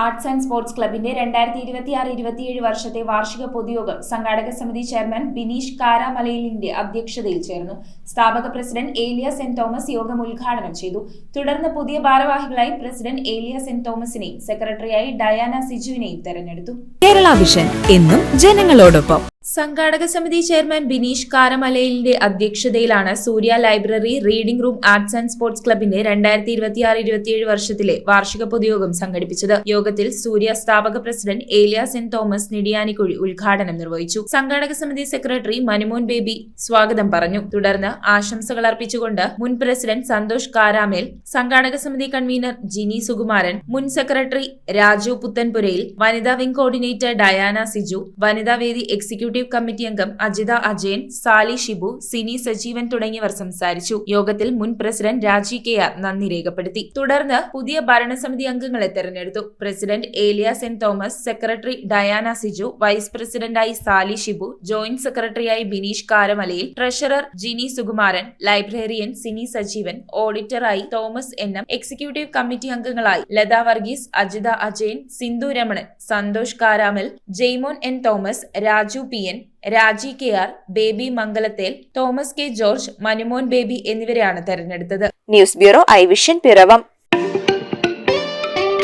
Arts and sports ക്ലബിന്റെ 2026-27 വർഷത്തെ വാർഷിക പൊതുയോഗം സംഘാടക സമിതി ചെയർമാൻ ബിനീഷ് കാരാമലയിലിന്റെ അധ്യക്ഷതയിൽ ചേർന്നു. സ്ഥാപക പ്രസിഡന്റ് ഏലിയ സെന്റ് തോമസ് യോഗം ഉദ്ഘാടനം ചെയ്തു. തുടർന്ന് പുതിയ ഭാരവാഹികളായി പ്രസിഡന്റ് ഏലിയ സെന്റ് തോമസിനെയും സെക്രട്ടറിയായി ഡയാന സിജുവിനെയും തെരഞ്ഞെടുത്തു. കേരള വിഷൻ എന്നും ജനങ്ങളോടൊപ്പം. സംഘാടക സമിതി ചെയർമാൻ ബിനീഷ് കാരമലയിലിന്റെ അധ്യക്ഷതയിലാണ് Surya library reading room arts and sports ക്ലബിന്റെ 2026-27 വർഷത്തിലെ വാർഷിക പൊതുയോഗം സംഘടിപ്പിച്ചത്. യോഗത്തിൽ സൂര്യ സ്ഥാപക പ്രസിഡന്റ് ഏലിയ സെന്റ് തോമസ് നിടിയാനിക്കുഴി ഉദ്ഘാടനം നിർവഹിച്ചു. സംഘാടക സമിതി സെക്രട്ടറി മനുമോൻ ബേബി സ്വാഗതം പറഞ്ഞു. തുടർന്ന് ആശംസകൾ അർപ്പിച്ചുകൊണ്ട് മുൻ പ്രസിഡന്റ് സന്തോഷ് കാരാമേൽ, സംഘാടക സമിതി കൺവീനർ ജിനി സുകുമാരൻ, മുൻ സെക്രട്ടറി രാജു പുത്തൻപുരയിൽ, വനിതാ വിംഗ് കോർഡിനേറ്റർ ഡയാന സിജു, വനിതാ വേദി എക്സിക്യൂട്ടീവ് കമ്മിറ്റി അംഗം അജിത അജയൻ, സാലി ഷിബു, സിനി സജീവൻ തുടങ്ങിയവർ സംസാരിച്ചു. യോഗത്തിൽ മുൻ പ്രസിഡന്റ് രാജി കെ.ആർ നന്ദി രേഖപ്പെടുത്തി. തുടർന്ന് പുതിയ ഭരണസമിതി അംഗങ്ങളെ തെരഞ്ഞെടുത്തു. President Eliya Saint Thomas, secretary Diana Siju, vice പ്രസിഡന്റായി സാലി ഷിബു, ജോയിന്റ് സെക്രട്ടറിയായി ബിനീഷ് കാരമലയിൽ, ട്രഷറർ ജിനി സുകുമാരൻ, ലൈബ്രറിയൻ സിനി സജീവൻ, ഓഡിറ്ററായി തോമസ് എൻ.എം, എക്സിക്യൂട്ടീവ് കമ്മിറ്റി അംഗങ്ങളായി Latha Varghese, Ajitha Ajayan, Sindhu Ramanan, Santhosh Karamal, Jaimon N Thomas, Raju P N, Raji K R, Baby Mangalathel, Thomas K George, Manumon Baby എന്നിവരെയാണ് തെരഞ്ഞെടുത്തത്. News bureau I vision Piravom.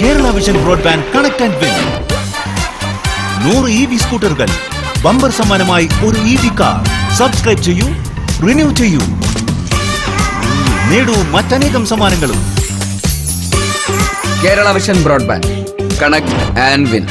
Kerala vision broadband connect and win 100 EV സ്കൂട്ടറുകൾ, ബമ്പർ സമ്മാനമായി ഒരു EV കാർ. സബ്സ്ക്രൈബ് ചെയ്യൂ, റിന്യൂ ചെയ്യൂ, നേടൂ മറ്റനേകം സമ്മാനങ്ങളും. Kerala vision broadband connect and win.